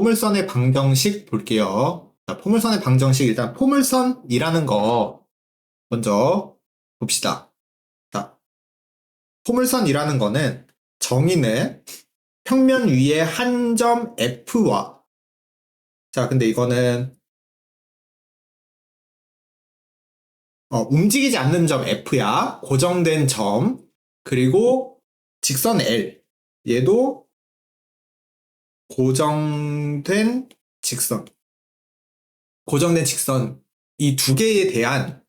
포물선의 방정식 볼게요. 자, 포물선의 방정식 일단 포물선이라는 거 먼저 봅시다. 자, 포물선이라는 거는 정의는 평면 위에 한 점 F와 자, 근데 이거는 움직이지 않는 점 F야. 고정된 점 그리고 직선 L 얘도 고정된 직선 이 두 개에 대한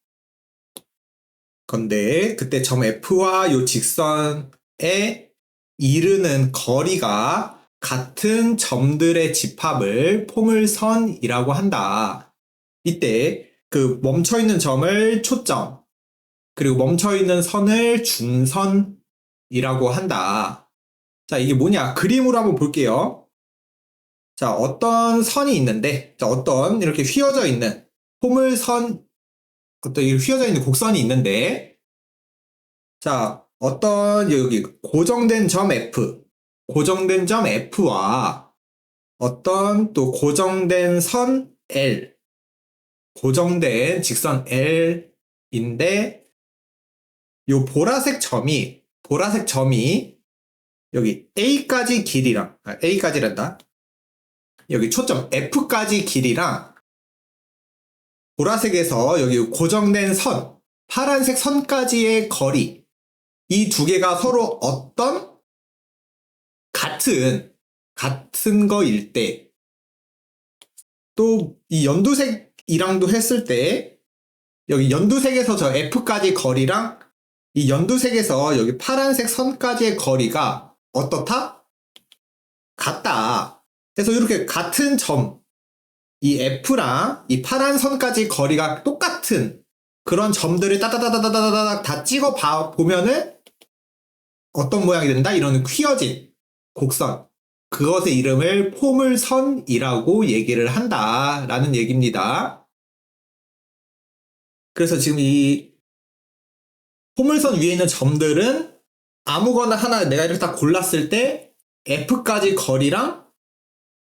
건데 그때 점 F와 요 직선에 이르는 거리가 같은 점들의 집합을 포물선이라고 한다. 이때 그 멈춰있는 점을 초점 그리고 멈춰있는 선을 중선이라고 한다. 자, 이게 뭐냐? 그림으로 한번 볼게요. 자, 어떤 선이 있는데 자, 어떤 이렇게 휘어져 있는 포물선 어떤 휘어져 있는 곡선이 있는데 자, 어떤 여기 고정된 점 F와 어떤 또 고정된 선 L, 고정된 직선 L인데 요 보라색 점이 여기 A까지 길이랑 A까지란다. 여기 초점 F까지 길이랑 보라색에서 여기 고정된 선, 파란색 선까지의 거리 이 두 개가 서로 어떤 같은 거일 때 또 이 연두색이랑도 했을 때 여기 연두색에서 저 F까지 거리랑 이 연두색에서 여기 파란색 선까지의 거리가 어떻다? 같다. 그래서 이렇게 같은 점 이 F랑 이 파란 선까지 거리가 똑같은 그런 점들을 따다다다다다다 다 찍어 보면은 어떤 모양이 된다? 이런 휘어진 곡선. 그것의 이름을 포물선이라고 얘기를 한다라는 얘기입니다. 그래서 지금 이 포물선 위에 있는 점들은 아무거나 하나 내가 이렇게 딱 골랐을 때 F까지 거리랑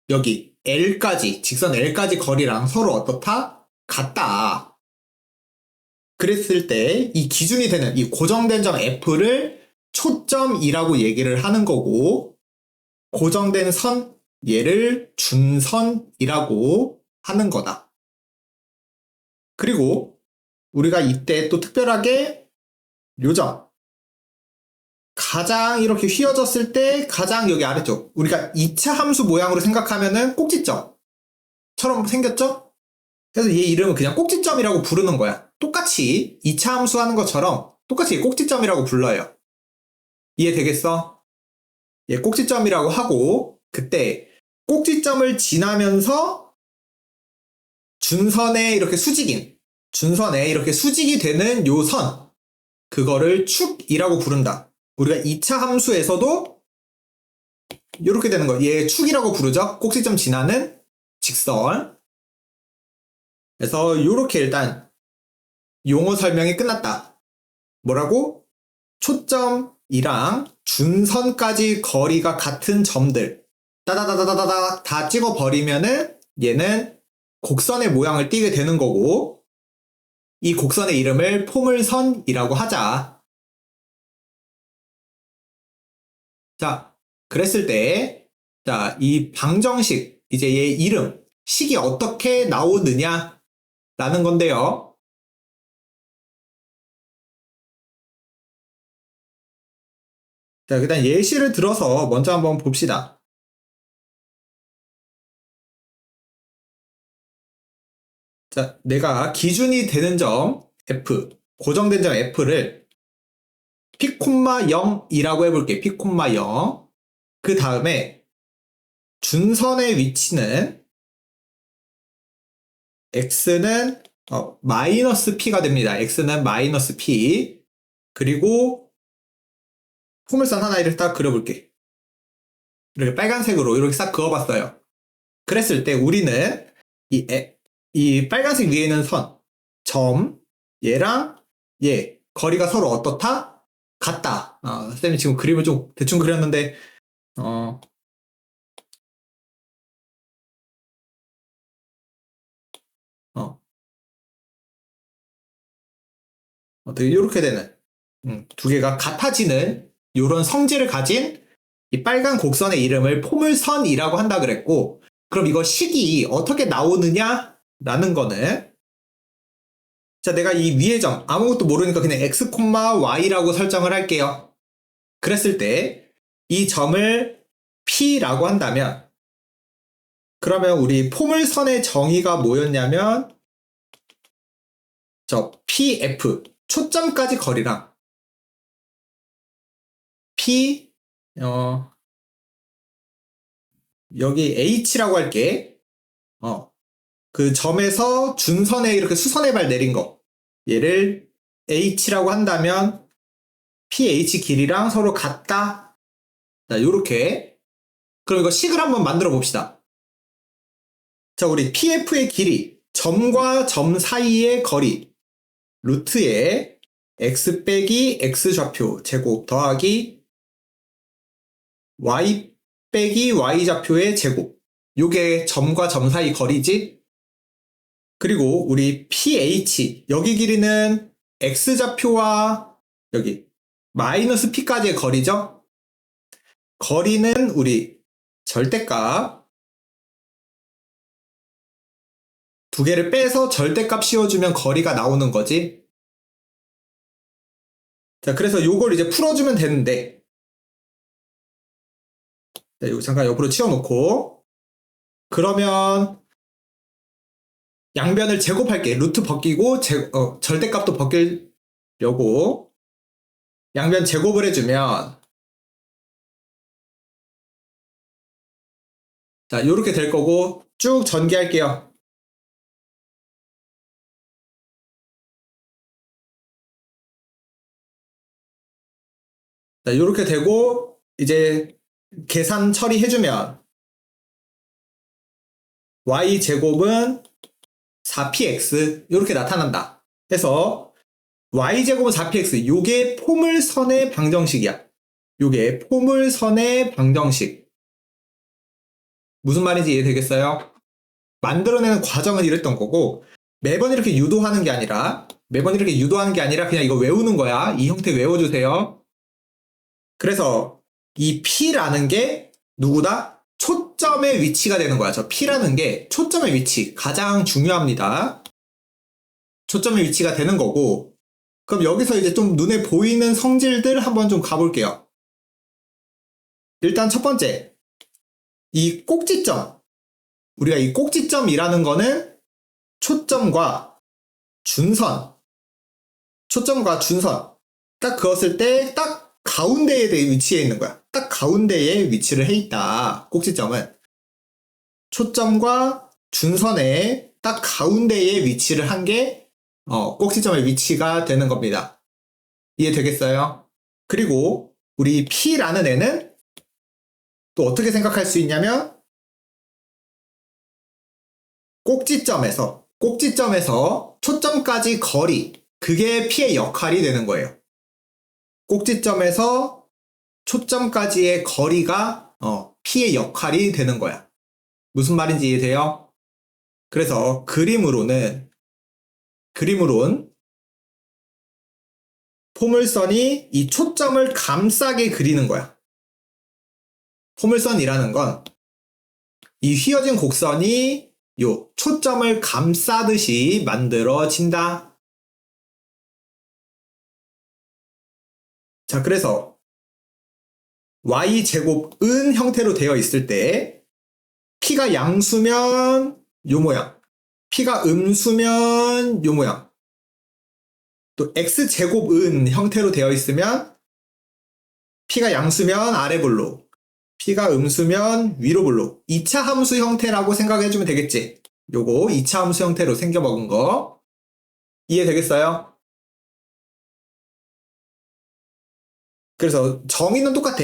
여기 L까지, 직선 L까지 거리랑 서로 어떻다? 같다. 그랬을 때 이 기준이 되는 이 고정된 점 F를 초점이라고 얘기를 하는 거고 고정된 선 얘를 준선이라고 하는 거다. 그리고 우리가 이때 또 특별하게 요점 가장 이렇게 휘어졌을 때 가장 여기 아래쪽 우리가 2차 함수 모양으로 생각하면은 꼭지점처럼 생겼죠? 그래서 얘 이름은 그냥 꼭지점이라고 부르는 거야. 똑같이 2차 함수 하는 것처럼 똑같이 꼭지점이라고 불러요. 이해되겠어? 얘 꼭지점이라고 하고 그때 꼭지점을 지나면서 준선에 이렇게 수직이 되는 요 선 그거를 축이라고 부른다. 우리가 2차 함수에서도 이렇게 되는 거 얘 축이라고 부르죠. 꼭지점 지나는 직선. 그래서 이렇게 일단 용어 설명이 끝났다. 뭐라고? 초점이랑 준선까지 거리가 같은 점들 따다다다다다 다 찍어버리면은 얘는 곡선의 모양을 띠게 되는 거고 이 곡선의 이름을 포물선이라고 하자. 자, 그랬을 때, 자, 이 방정식, 이제 얘 이름, 식이 어떻게 나오느냐? 라는 건데요. 자, 일단 예시를 들어서 먼저 한번 봅시다. 자, 내가 기준이 되는 점 F, 고정된 점 F를 P, 0이라고 해볼게. P, 0. 그 다음에 준선의 위치는 X는 마이너스 P가 됩니다. X는 마이너스 P. 그리고 포물선 하나 이렇게 딱 그려볼게. 이렇게 빨간색으로 이렇게 싹 그어봤어요. 그랬을 때 우리는 이 빨간색 위에 있는 점, 얘랑 얘, 거리가 서로 어떻다? 같다. 쌤이 지금 그림을 좀 대충 그렸는데, 어떻게 이렇게 되는 두 개가 같아지는 이런 성질을 가진 이 빨간 곡선의 이름을 포물선이라고 한다 그랬고, 그럼 이거 식이 어떻게 나오느냐라는 거는, 자, 내가 이 위의 점 아무것도 모르니까 그냥 x, y라고 설정을 할게요. 그랬을 때 이 점을 P라고 한다면, 그러면 우리 포물선의 정의가 뭐였냐면 저 PF, 초점까지 거리랑 P, 여기 H라고 할게. 그 점에서 준선에 이렇게 수선의 발 내린 거, 얘를 H라고 한다면 PH 길이랑 서로 같다. 자, 요렇게. 그럼 이거 식을 한번 만들어 봅시다. 자, 우리 PF의 길이, 점과 점 사이의 거리, 루트에 x 빼기 x 좌표 제곱 더하기 y 빼기 y 좌표의 제곱. 요게 점과 점 사이 거리지? 그리고 우리 ph, 여기 길이는 x 좌표와 여기 마이너스 p까지의 거리죠? 거리는 우리 절대값 두 개를 빼서 절대값 씌워주면 거리가 나오는 거지. 자, 그래서 요걸 이제 풀어주면 되는데, 자, 이거 잠깐 옆으로 치워놓고, 그러면 양변을 제곱할게. 루트 벗기고 절대값도 벗기려고 양변 제곱을 해주면, 자, 요렇게 될 거고 쭉 전개할게요. 자, 요렇게 되고 이제 계산 처리해주면 y제곱은 4px 이렇게 나타난다. 그래서 y제곱은 4px, 요게 포물선의 방정식이야. 요게 포물선의 방정식. 무슨 말인지 이해되겠어요? 만들어내는 과정은 이랬던 거고, 매번 이렇게 유도하는 게 아니라 그냥 이거 외우는 거야. 이 형태 외워주세요. 그래서 이 P라는 게 누구다? 초점의 위치가 되는 거야. 저 P라는 게 초점의 위치, 가장 중요합니다. 초점의 위치가 되는 거고, 그럼 여기서 이제 좀 눈에 보이는 성질들 한번 좀 가볼게요. 일단 첫 번째, 이 꼭지점. 우리가 이 꼭지점이라는 거는 초점과 준선, 딱 그었을 때 딱 가운데에 위치해 있는 거야. 딱 가운데에 위치를 해 있다. 꼭지점은 초점과 준선의 딱 가운데에 위치를 한 게 꼭지점의 위치가 되는 겁니다. 이해되겠어요? 그리고 우리 P라는 애는 또 어떻게 생각할 수 있냐면, 꼭지점에서 초점까지 거리, 그게 P의 역할이 되는 거예요. 꼭지점에서 초점까지의 거리가 P의 역할이 되는 거야. 무슨 말인지 이해돼요? 그래서 그림으론 포물선이 이 초점을 감싸게 그리는 거야. 포물선이라는 건 이 휘어진 곡선이 요 초점을 감싸듯이 만들어진다. 자, 그래서 y제곱은 형태로 되어 있을 때 P가 양수면 요 모양, P가 음수면 요 모양, 또 x제곱은 형태로 되어 있으면 P가 양수면 아래 볼록, P가 음수면 위로 볼록, 2차 함수 형태라고 생각해주면 되겠지. 요거 2차 함수 형태로 생겨먹은 거 이해되겠어요? 그래서 정의는 똑같아.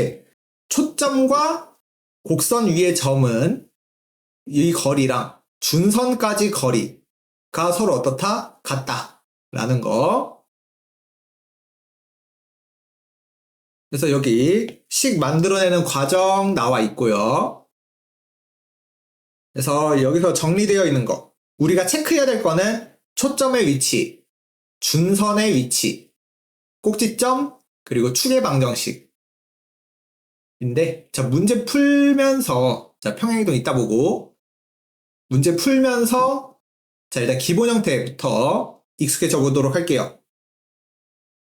초점과 곡선 위의 점은 이 거리랑 준선까지 거리가 서로 어떻다? 같다. 라는 거. 그래서 여기 식 만들어내는 과정 나와 있고요. 그래서 여기서 정리되어 있는 거. 우리가 체크해야 될 거는 초점의 위치, 준선의 위치, 꼭지점, 그리고 축의 방정식인데, 자, 문제 풀면서, 자, 평행이동 이따 보고, 문제 풀면서, 자, 일단 기본 형태부터 익숙해져 보도록 할게요.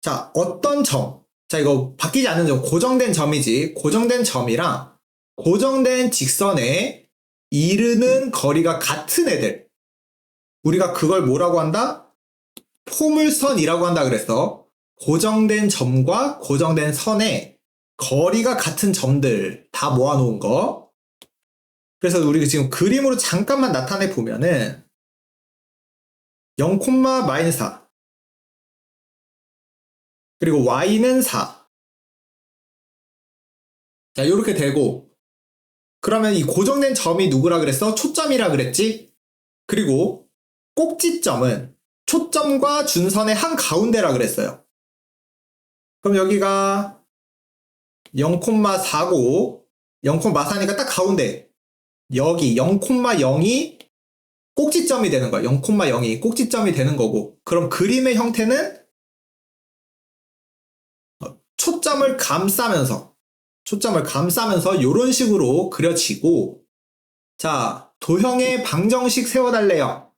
자, 어떤 점, 자, 이거 바뀌지 않는 점, 고정된 점이지, 고정된 점이랑 고정된 직선에 이르는 거리가 같은 애들, 우리가 그걸 뭐라고 한다? 포물선이라고 한다 그랬어. 고정된 점과 고정된 선에 거리가 같은 점들 다 모아놓은 거. 그래서 우리가 지금 그림으로 잠깐만 나타내 보면은 0, 마이너스 4 그리고 y는 4. 자, 이렇게 되고, 그러면 이 고정된 점이 누구라 그랬어? 초점이라 그랬지? 그리고 꼭지점은 초점과 준선의 한가운데라 그랬어요. 그럼 여기가 0,4고 0,4니까 딱 가운데, 여기 0,0이 꼭지점이 되는 거야. 0,0이 꼭지점이 되는 거고, 그럼 그림의 형태는 초점을 감싸면서 이런 식으로 그려지고, 자, 도형의 방정식 세워달래요.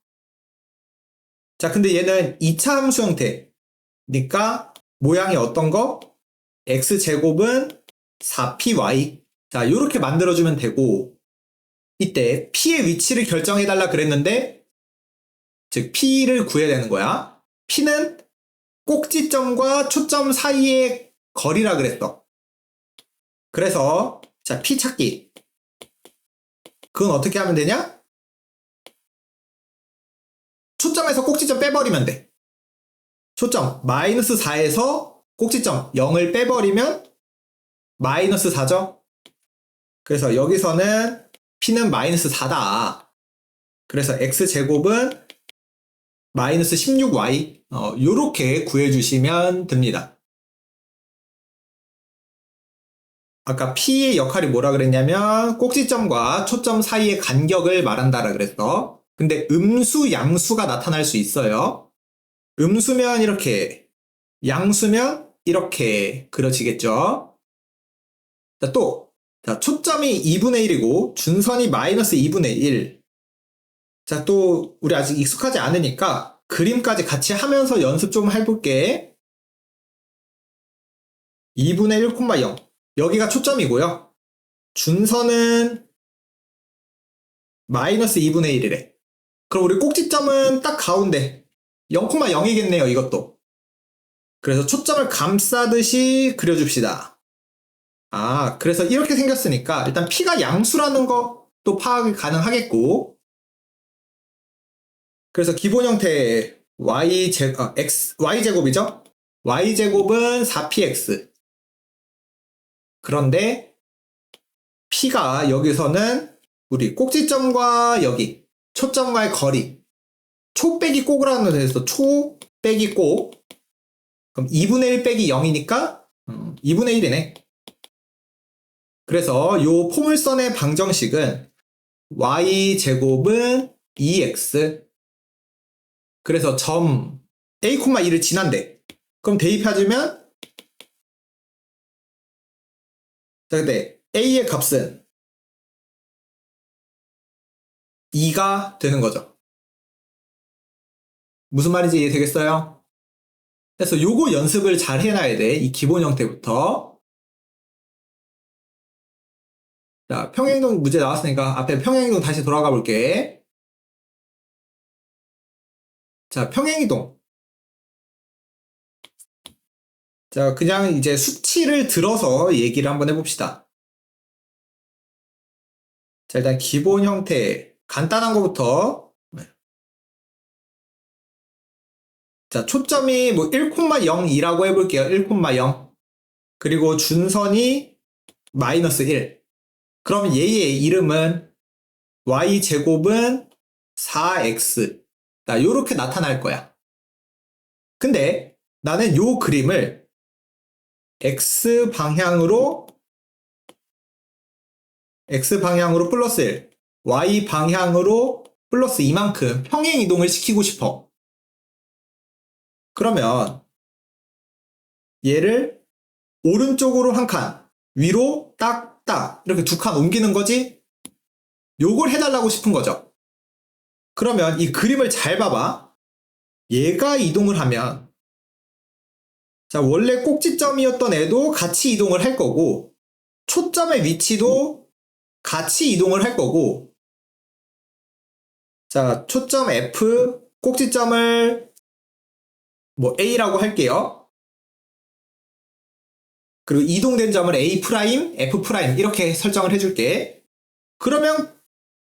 자, 근데 얘는 2차 함수 형태니까 모양이 어떤 거? x제곱은 4py. 자, 이렇게 만들어주면 되고, 이때 p의 위치를 결정해달라 그랬는데, 즉 p를 구해야 되는 거야. p는 꼭지점과 초점 사이의 거리라 그랬어. 그래서 자, p 찾기. 그건 어떻게 하면 되냐? 초점에서 꼭지점 빼버리면 돼. 초점 마이너스 4에서 꼭지점 0을 빼버리면 마이너스 4죠. 그래서 여기서는 p는 마이너스 4다. 그래서 x제곱은 마이너스 16y. 요렇게 구해주시면 됩니다. 아까 p의 역할이 뭐라 그랬냐면 꼭지점과 초점 사이의 간격을 말한다라 그랬어. 근데 음수, 양수가 나타날 수 있어요. 음수면 이렇게, 양수면 이렇게 그려지겠죠. 자, 또, 자, 초점이 2분의 1이고 준선이 마이너스 2분의 1. 자, 또 우리 아직 익숙하지 않으니까 그림까지 같이 하면서 연습 좀 해볼게. 2분의 1,0. 여기가 초점이고요. 준선은 마이너스 2분의 1이래. 그럼 우리 꼭지점은 딱 가운데 0,0이겠네요, 이것도. 그래서 초점을 감싸듯이 그려줍시다. 아, 그래서 이렇게 생겼으니까 일단 p가 양수라는 것도 파악이 가능하겠고, 그래서 기본 형태 y제곱이죠? y제곱은 4px. 그런데 p가 여기서는 우리 꼭지점과 여기 초점과의 거리, 초 빼기 꼭이라는 데서 초 빼기 꼭. 그럼 2분의 1 빼기 0이니까 2분의 1이네. 그래서 요 포물선의 방정식은 y제곱은 2x. 그래서 점 a, 2를 지난대. 그럼 대입해주면, 자, 근데 a의 값은 2가 되는 거죠. 무슨 말인지 이해되겠어요? 그래서 요거 연습을 잘 해놔야 돼. 이 기본 형태부터. 자, 평행이동 문제 나왔으니까 앞에 평행이동 다시 돌아가 볼게. 자, 평행이동. 자, 그냥 이제 수치를 들어서 얘기를 한번 해봅시다. 자, 일단 기본 형태 간단한 거부터. 자, 초점이 뭐 1,0이라고 해볼게요. 1,0. 그리고 준선이 마이너스 1. 그럼 얘의 이름은 y제곱은 4x. 자, 요렇게 나타날 거야. 근데 나는 요 그림을 x방향으로 플러스 1, y방향으로 플러스 이만큼 평행 이동을 시키고 싶어. 그러면 얘를 오른쪽으로 한 칸, 위로 딱딱 이렇게 2칸 옮기는 거지. 요걸 해달라고 싶은 거죠. 그러면 이 그림을 잘 봐봐. 얘가 이동을 하면 자, 원래 꼭지점이었던 애도 같이 이동을 할 거고 초점의 위치도 같이 이동을 할 거고 자, 초점 F, 꼭지점을 뭐 A라고 할게요. 그리고 이동된 점을 A', F' 이렇게 설정을 해줄게. 그러면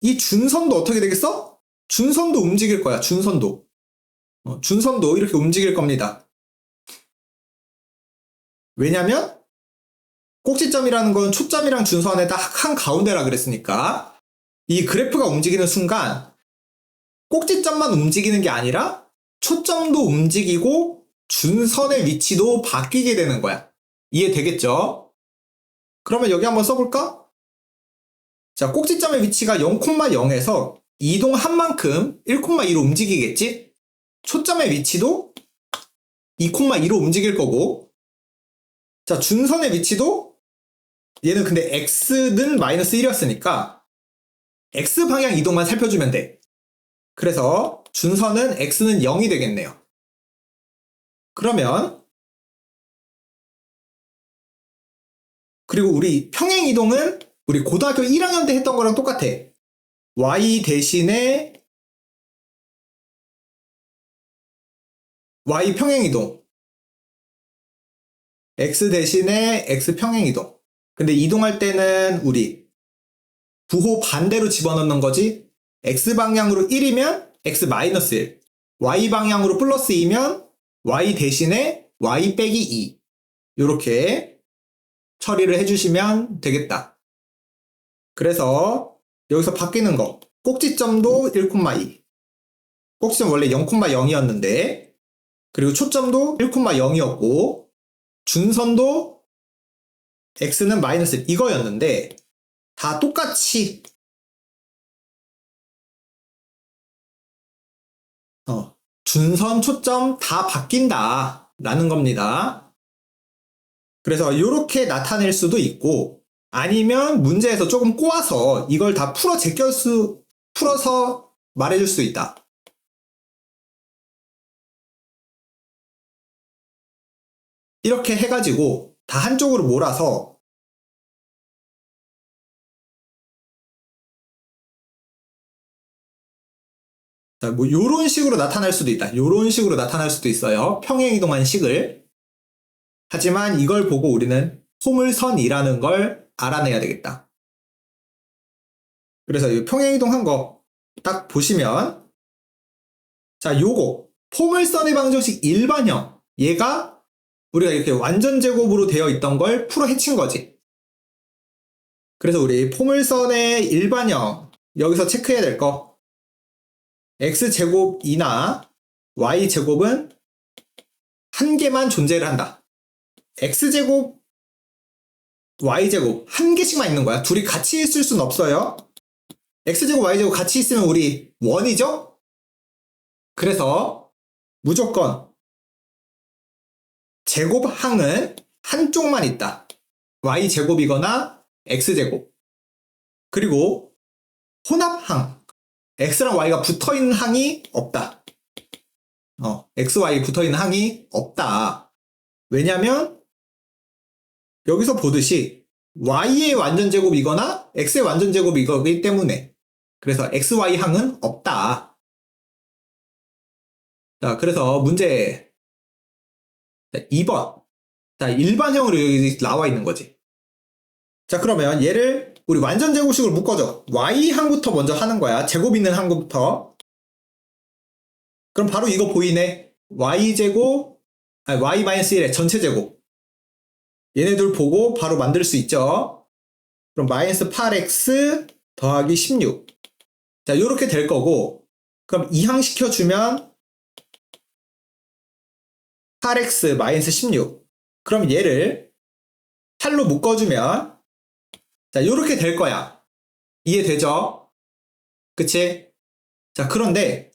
이 준선도 어떻게 되겠어? 준선도 움직일 거야, 준선도. 준선도 이렇게 움직일 겁니다. 왜냐면 꼭지점이라는 건 초점이랑 준선의 딱 한 가운데라 그랬으니까 이 그래프가 움직이는 순간 꼭지점만 움직이는 게 아니라 초점도 움직이고 준선의 위치도 바뀌게 되는 거야. 이해되겠죠? 그러면 여기 한번 써볼까? 자, 꼭지점의 위치가 0,0에서 이동한 만큼 1,2로 움직이겠지? 초점의 위치도 2,2로 움직일 거고 자, 준선의 위치도 얘는 근데 x는 마이너스 1이었으니까 x 방향 이동만 살펴주면 돼. 그래서 준선은 x는 0이 되겠네요. 그러면 그리고 우리 평행 이동은 우리 고등학교 1학년 때 했던 거랑 똑같아. y 대신에 y 평행 이동 x 대신에 x 평행 이동. 근데 이동할 때는 우리 부호 반대로 집어넣는 거지. x 방향으로 1이면 x 마이너스 1, y 방향으로 플러스 2면 y 대신에 y 빼기 2 이렇게 처리를 해주시면 되겠다. 그래서 여기서 바뀌는 거 꼭지점도 1,2 꼭지점 원래 0,0이었는데 그리고 초점도 1,0이었고 준선도 x는 마이너스 1 이거였는데 다 똑같이 준선, 초점 다 바뀐다 라는 겁니다. 그래서 이렇게 나타낼 수도 있고 아니면 문제에서 조금 꼬아서 이걸 다 풀어서 말해줄 수 있다. 이렇게 해가지고 다 한쪽으로 몰아서 자, 뭐 요런 식으로 나타날 수도 있다. 요런 식으로 나타날 수도 있어요. 평행이동한 식을. 하지만 이걸 보고 우리는 포물선이라는 걸 알아내야 되겠다. 그래서 이 평행이동한 거 딱 보시면 자, 요거 포물선의 방정식 일반형 얘가 우리가 이렇게 완전 제곱으로 되어 있던 걸 풀어 헤친 거지. 그래서 우리 포물선의 일반형 여기서 체크해야 될 거 x제곱이나 y제곱은 한 개만 존재를 한다. x제곱, y제곱 한 개씩만 있는 거야. 둘이 같이 있을 순 없어요. x제곱, y제곱 같이 있으면 우리 원이죠? 그래서 무조건 제곱항은 한쪽만 있다. y제곱이거나 x제곱. 그리고 혼합항 x랑 y가 붙어있는 항이 없다. x, y 붙어있는 항이 없다. 왜냐면 여기서 보듯이 y의 완전제곱이거나 x의 완전제곱이기 때문에 그래서 x, y 항은 없다. 자, 그래서 문제 2번. 자, 일반형으로 여기 나와 있는 거지. 자, 그러면 얘를 우리 완전제곱식으로 묶어줘. y항부터 먼저 하는 거야. 제곱 있는 항부터. 그럼 바로 이거 보이네. y제곱, 아니 y-1의 전체 제곱. 얘네들 보고 바로 만들 수 있죠. 그럼 마이너스 8x 더하기 16. 자, 이렇게 될 거고, 그럼 이항시켜주면 8x 마이너스 16. 그럼 얘를 8로 묶어주면, 자, 이렇게 될 거야. 이해되죠? 그치? 자, 그런데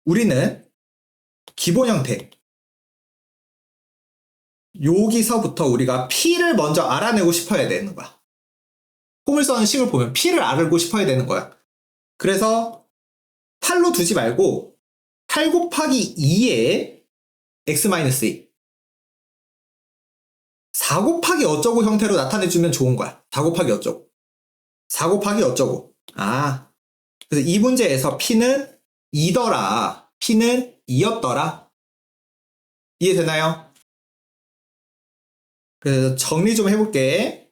우리는 기본 형태. 여기서부터 우리가 P를 먼저 알아내고 싶어야 되는 거야. 포물선 식을 보면 P를 알고 싶어야 되는 거야. 그래서 8로 두지 말고 8 곱하기 2에 x-2 4 곱하기 어쩌고 형태로 나타내주면 좋은 거야. 4 곱하기 어쩌고 4 곱하기 어쩌고. 그래서 이 문제에서 P는 2더라. P는 2였더라. 이해되나요? 그래서 정리 좀 해볼게.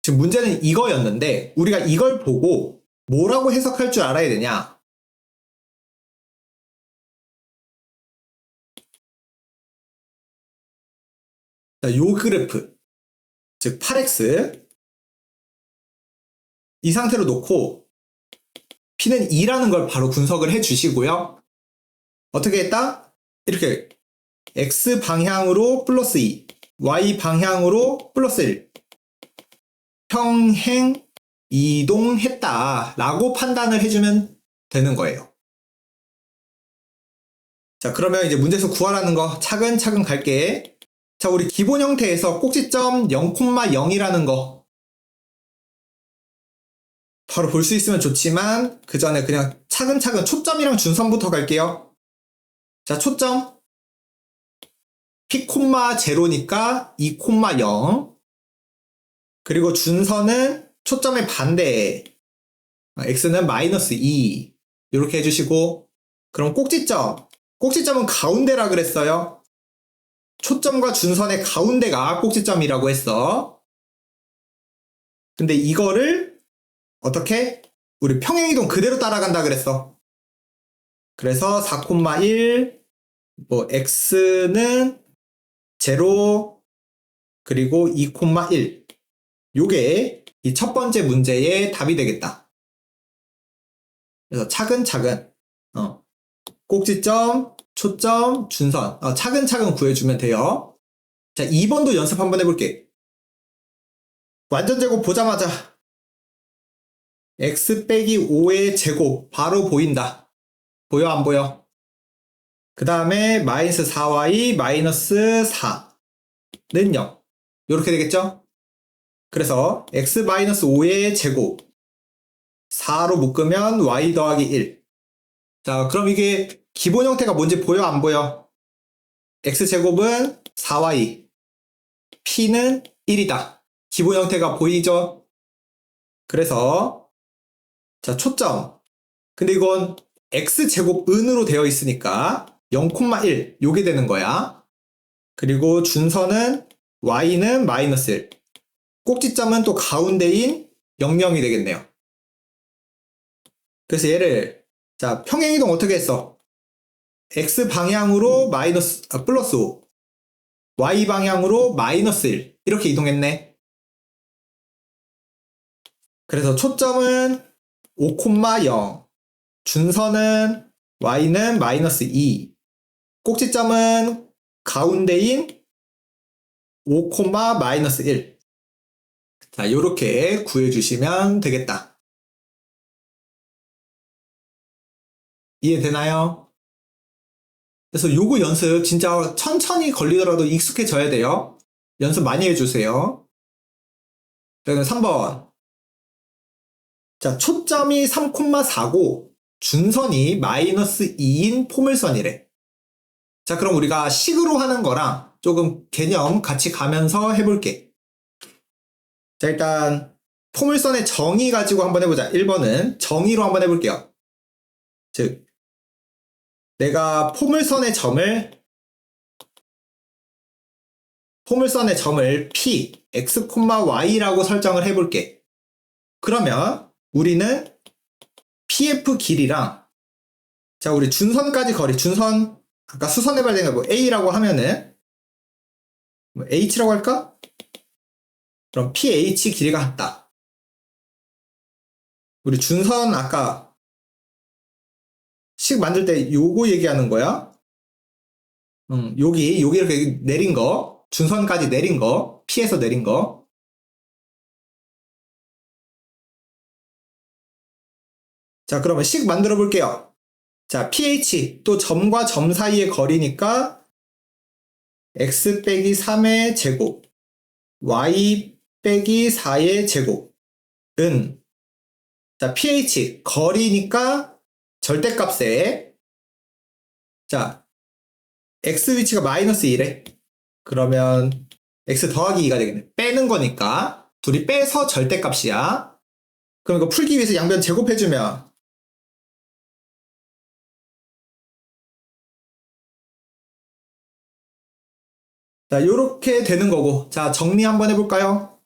지금 문제는 이거였는데 우리가 이걸 보고 뭐라고 해석할 줄 알아야 되냐? 자, 요 그래프, 즉 8x 이 상태로 놓고 P는 2라는 걸 바로 분석을 해 주시고요. 어떻게 했다? 이렇게 x 방향으로 플러스 2, y 방향으로 플러스 1 평행 이동했다 라고 판단을 해주면 되는 거예요. 자, 그러면 이제 문제에서 구하라는 거 차근차근 갈게. 자, 우리 기본 형태에서 꼭지점 0,0이라는 거 바로 볼 수 있으면 좋지만 그 전에 그냥 차근차근 초점이랑 준선부터 갈게요. 자, 초점 P,0니까 2,0 그리고 준선은 초점의 반대 x는 마이너스 2 이렇게 해주시고, 그럼 꼭지점은 가운데라 그랬어요. 초점과 준선의 가운데가 꼭지점이라고 했어. 근데 이거를 어떻게? 우리 평행이동 그대로 따라간다 그랬어. 그래서 4,1 뭐 x는 0 그리고 2,1 요게 이 첫 번째 문제의 답이 되겠다. 그래서 차근차근 꼭지점, 초점, 준선 차근차근 구해주면 돼요. 자, 2번도 연습 한번 해볼게. 완전 제곱 보자마자 x 빼기 5의 제곱 바로 보인다. 보여 안 보여? 그 다음에 마이너스 4y 마이너스 4는 0 이렇게 되겠죠? 그래서 x-5의 제곱 4로 묶으면 y 더하기 1. 자, 그럼 이게 기본 형태가 뭔지 보여 안 보여? x제곱은 4y, p는 1이다. 기본 형태가 보이죠? 그래서 자, 초점. 근데 이건 x제곱 은으로 되어 있으니까 0,1 요게 되는 거야. 그리고 준선은 y는 마이너스 1. 꼭지점은 또 가운데인 00이 되겠네요. 그래서 얘를 자, 평행이동 어떻게 했어? x 방향으로 플러스 5, y 방향으로 마이너스 1 이렇게 이동했네. 그래서 초점은 5,0, 준선은 y는 마이너스 2, 꼭지점은 가운데인 5, 마이너스 1. 자, 요렇게 구해주시면 되겠다. 이해되나요? 그래서 요거 연습 진짜 천천히 걸리더라도 익숙해져야 돼요. 연습 많이 해주세요. 그다음에 3번. 자, 초점이 3,4고 준선이 마이너스 2인 포물선이래. 자, 그럼 우리가 식으로 하는 거랑 조금 개념 같이 가면서 해볼게. 자, 일단 포물선의 정의 가지고 한번 해보자. 1번은 정의로 한번 해볼게요. 즉, 내가 포물선의 점을 P, x, y라고 설정을 해볼게. 그러면 우리는 PF 길이랑 자, 우리 준선까지 거리, 준선 아까 수선해봐야 되는 거 뭐 A라고 하면은 뭐 H라고 할까? 그럼 PH 길이가 같다. 우리 준선 아까 식 만들 때 요거 얘기하는 거야. 여기 이렇게 내린 거, 준선까지 내린 거, P에서 내린 거. 자, 그러면 식 만들어 볼게요. 자, pH 또 점과 점 사이의 거리니까 x 빼기 3의 제곱, y 빼기 4의 제곱은 자, pH 거리니까 절대값에 자, x 위치가 마이너스 1에 그러면 x 더하기 2가 되겠네. 빼는 거니까 둘이 빼서 절대값이야. 그럼 이거 풀기 위해서 양변 제곱해주면 자, 요렇게 되는 거고. 자, 정리 한번 해볼까요?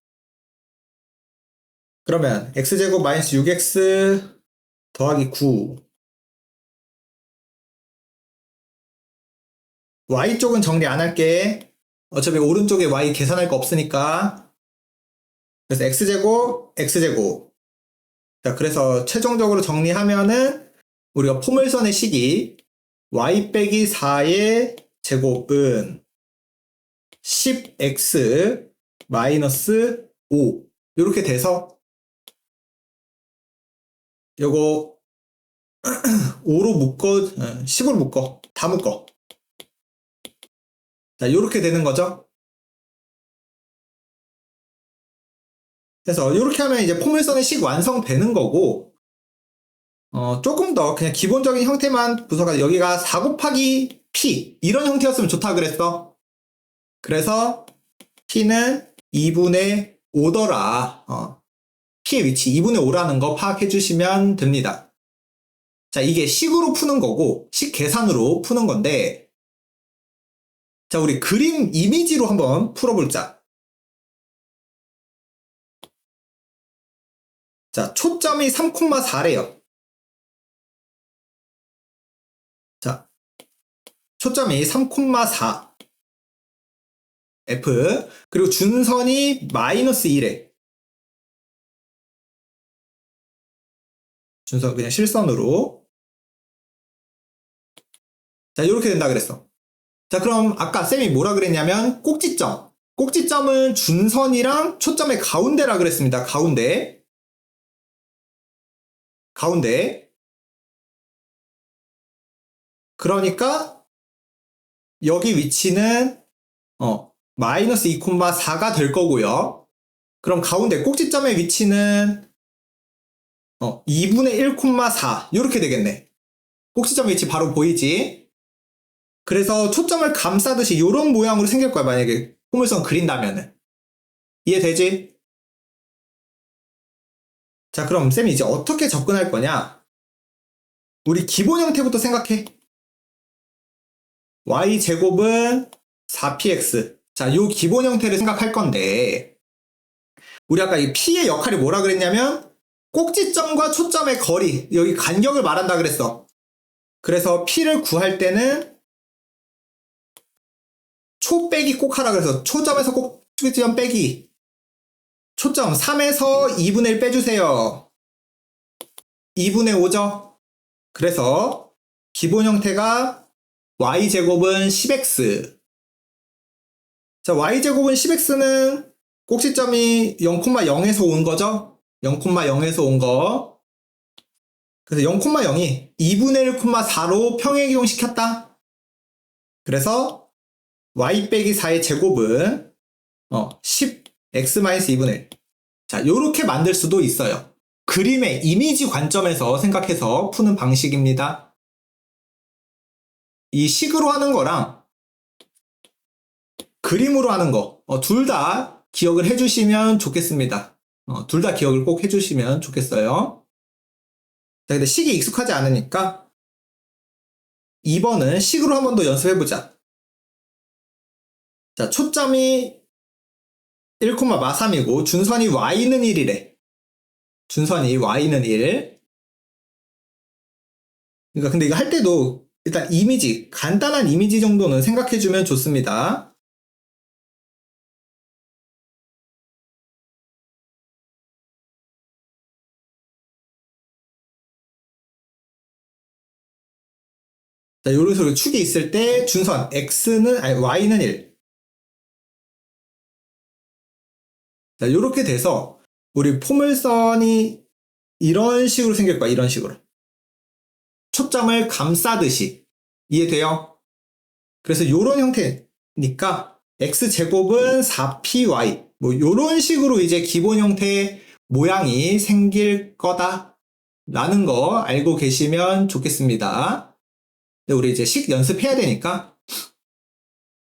그러면 x제곱 마이너스 6x 더하기 9 y쪽은 정리 안 할게. 어차피 오른쪽에 y 계산할 거 없으니까. 그래서 x제곱. 자, 그래서 최종적으로 정리하면은 우리가 포물선의 식이 y 빼기 4의 제곱은 10x 마이너스 5 이렇게 돼서 요거 5로 묶어 10으로 묶어 다 묶어. 자, 요렇게 되는 거죠. 그래서 요렇게 하면 이제 포물선의 식 완성되는 거고 조금 더 그냥 기본적인 형태만 분석하자. 여기가 4 곱하기 p 이런 형태였으면 좋다 그랬어. 그래서 p는 2분의 5더라. p의 위치 2분의 5라는 거 파악해 주시면 됩니다. 자, 이게 식으로 푸는 거고 식 계산으로 푸는 건데 자, 우리 그림 이미지로 한번 풀어보자. 자, 초점이 3,4래요. 자, 초점이 3,4 F 그리고 준선이 마이너스 1에 준선 그냥 실선으로 자, 이렇게 된다 그랬어. 자, 그럼 아까 쌤이 뭐라 그랬냐면 꼭지점은 준선이랑 초점의 가운데라 그랬습니다. 가운데 그러니까 여기 위치는 마이너스 2,4가 될 거고요. 그럼 가운데 꼭지점의 위치는 2분의 1,4 이렇게 되겠네. 꼭지점 위치 바로 보이지? 그래서 초점을 감싸듯이 이런 모양으로 생길 거야. 만약에 포물선 그린다면은. 이해되지? 자, 그럼 쌤이 이제 어떻게 접근할 거냐? 우리 기본 형태부터 생각해. y제곱은 4px. 자, 요 기본 형태를 생각할 건데 우리 아까 이 p의 역할이 뭐라 그랬냐면 꼭지점과 초점의 거리, 여기 간격을 말한다 그랬어. 그래서 p를 구할 때는 초 빼기 꼭 하라 그래서 초점에서 꼭지점 빼기. 초점 3에서 2분의 1 빼주세요. 2분의 5죠? 그래서 기본 형태가 y제곱은 10x. 자, y제곱은 10x는 꼭지점이 0,0에서 온 거죠? 0,0에서 온 거. 그래서 0,0이 2분의 1,4로 평행이동 시켰다. 그래서 y 빼기 4의 제곱은 10x-2분의 1. 자, 요렇게 만들 수도 있어요. 그림의 이미지 관점에서 생각해서 푸는 방식입니다. 이 식으로 하는 거랑 그림으로 하는 거, 둘 다 기억을 해주시면 좋겠습니다. 둘 다 기억을 꼭 해주시면 좋겠어요. 자, 근데 식이 익숙하지 않으니까 2번은 식으로 한 번 더 연습해보자. 자, 초점이 1,3이고 준선이 y는 1이래. 준선이 y는 1. 그러니까 근데 이거 할 때도 일단 이미지, 간단한 이미지 정도는 생각해주면 좋습니다. 자, 요런 식으로 축이 있을 때 준선 y는 1. 자, 요렇게 돼서 우리 포물선이 이런 식으로 생길 거야. 이런 식으로. 초점을 감싸듯이. 이해돼요? 그래서 요런 형태니까 x제곱은 4py 뭐 요런 식으로 이제 기본 형태의 모양이 생길 거다 라는 거 알고 계시면 좋겠습니다. 근데 우리 이제 식 연습해야 되니까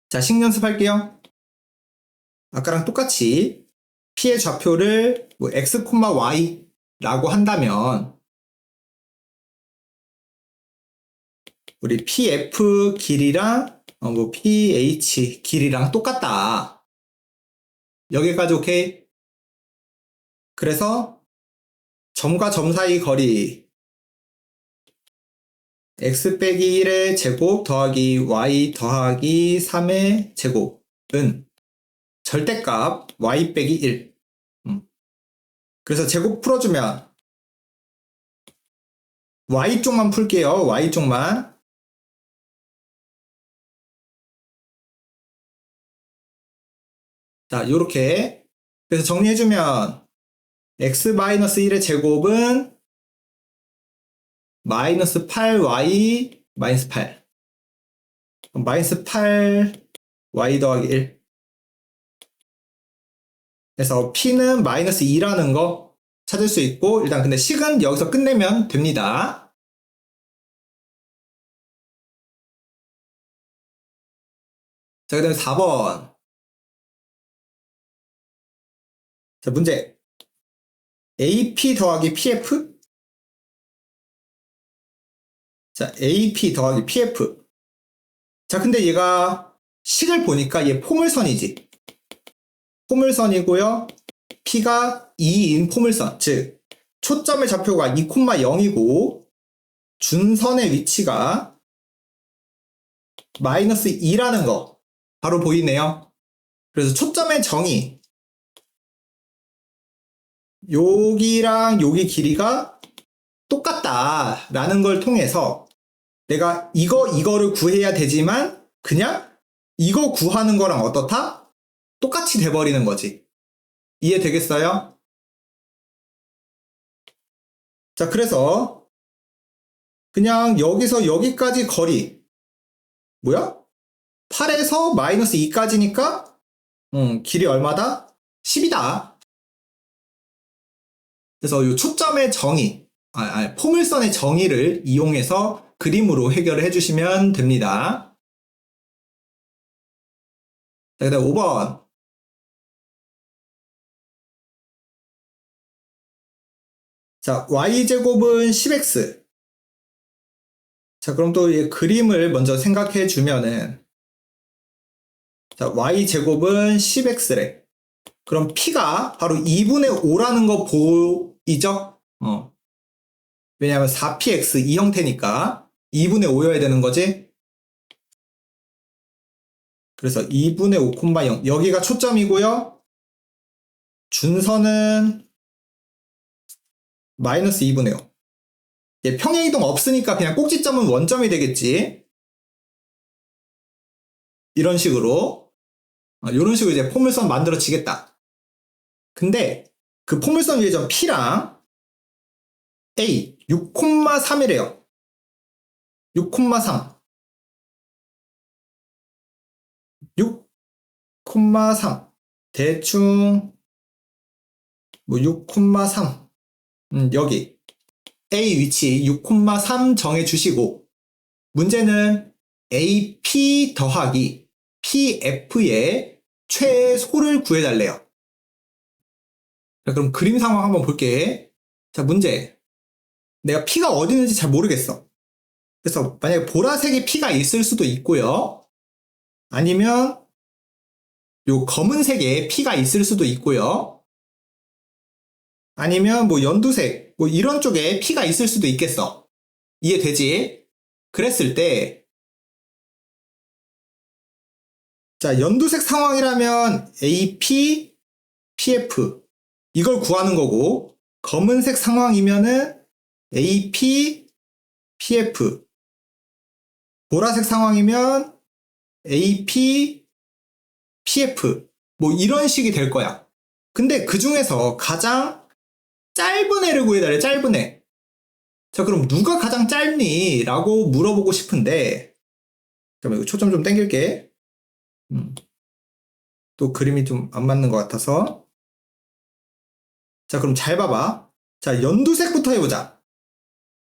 자, 식 연습할게요. 아까랑 똑같이 p의 좌표를 뭐 x, y 라고 한다면 우리 pf 길이랑 뭐 ph 길이랑 똑같다. 여기까지 오케이? 그래서 점과 점 사이 거리 x 빼기 1의 제곱 더하기 y 더하기 3의 제곱은 절대값 y 빼기 1. 그래서 제곱 풀어주면 y쪽만 풀게요. y쪽만. 자, 요렇게. 그래서 정리해주면 x-1의 제곱은 마이너스 8y 마이너스 8. 마이너스 8y 더하기 1. 그래서 p는 마이너스 2라는 거 찾을 수 있고 일단 근데 식은 여기서 끝내면 됩니다. 자, 그 다음에 4번. 자, 문제. AP 더하기 PF? 자, AP 더하기 PF. 자, 근데 얘가 식을 보니까 얘 포물선이지. 포물선이고요. P가 2인 포물선. 즉, 초점의 좌표가 2,0이고 준선의 위치가 마이너스 2라는 거 바로 보이네요. 그래서 초점의 정의 여기랑 여기 길이가 똑같다라는 걸 통해서 내가 이거를 구해야 되지만 그냥 이거 구하는 거랑 어떻다? 똑같이 돼버리는 거지. 이해되겠어요? 자, 그래서 그냥 여기서 여기까지 거리 뭐야? 8에서 마이너스 2까지니까 길이 얼마다? 10이다. 그래서 이 초점의 정의, 포물선의 정의를 이용해서 그림으로 해결을 해주시면 됩니다. 자, 그 다음 5번. 자, y제곱은 10x. 자, 그럼 또 이 그림을 먼저 생각해 주면은 자, y제곱은 10x래. 그럼 p가 바로 2분의 5라는 거 보이죠? 왜냐하면 4px 이 형태니까 2분의 5여야 되는 거지. 그래서 2분의 5,0 여기가 초점이고요. 준선은 마이너스 2분의 5. 얘 평행이동 없으니까 그냥 꼭지점은 원점이 되겠지. 이런 식으로 이런 식으로 이제 포물선 만들어지겠다. 근데 그 포물선 위에 점 P랑 A 6,3이래요. 6,3 6,3 대충 뭐 6,3 여기 A 위치 6,3 정해주시고 문제는 AP 더하기 PF의 최소를 구해달래요. 자, 그럼 그림 상황 한번 볼게. 자, 문제. 내가 P가 어디 있는지 잘 모르겠어. 그래서 만약에 보라색의 P가 있을 수도 있고요. 아니면 요 검은색의 P가 있을 수도 있고요. 아니면 뭐 연두색 뭐 이런 쪽에 P가 있을 수도 있겠어. 이해되지? 그랬을 때 자, 연두색 상황이라면 AP, PF 이걸 구하는 거고 검은색 상황이면은 AP, PF 보라색 상황이면 AP, PF 뭐 이런 식이 될 거야. 근데 그 중에서 가장 짧은 애를 구해달래. 짧은 애. 자, 그럼 누가 가장 짧니? 라고 물어보고 싶은데, 잠깐만, 이거 초점 좀 당길게. 또 그림이 좀 안 맞는 것 같아서. 자, 그럼 잘 봐봐. 자, 연두색부터 해보자.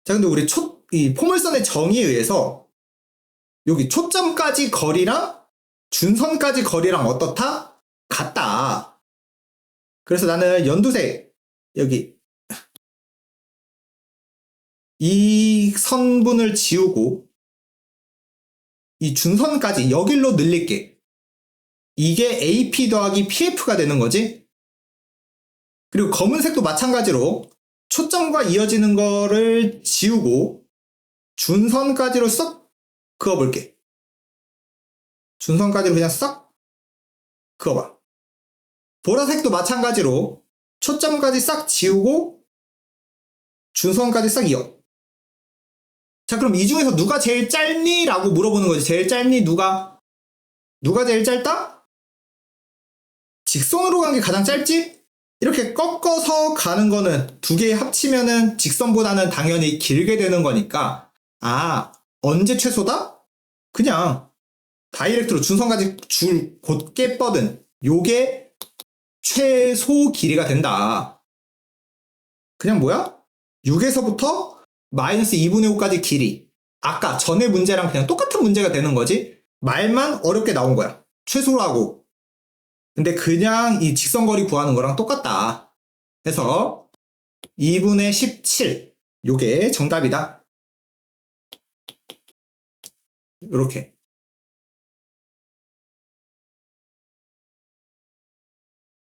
자, 근데 우리 이 포물선의 정의에 의해서 여기 초점까지 거리랑 준선까지 거리랑 어떻다? 같다. 그래서 나는 연두색, 여기 이 선분을 지우고 이 준선까지 여길로 늘릴게. 이게 AP 더하기 PF가 되는 거지. 그리고 검은색도 마찬가지로 초점과 이어지는 거를 지우고 준선까지로 쏙 그어볼게. 준선까지로 그냥 싹 그어봐. 보라색도 마찬가지로 초점까지 싹 지우고 준선까지 싹 이어. 자, 그럼 이 중에서 누가 제일 짧니? 라고 물어보는 거지. 제일 짧니? 누가 제일 짧다? 직선으로 간 게 가장 짧지? 이렇게 꺾어서 가는 거는 두 개 합치면은 직선보다는 당연히 길게 되는 거니까, 아, 언제 최소다? 그냥 다이렉트로 준선까지 줄 곧게 뻗은 요게 최소 길이가 된다. 그냥 뭐야? 6에서부터 마이너스 2분의 5까지 길이. 아까 전에 문제랑 그냥 똑같은 문제가 되는 거지. 말만 어렵게 나온 거야. 최소라고. 근데 그냥 이 직선거리 구하는 거랑 똑같다. 해서 2분의 17. 요게 정답이다. 요렇게.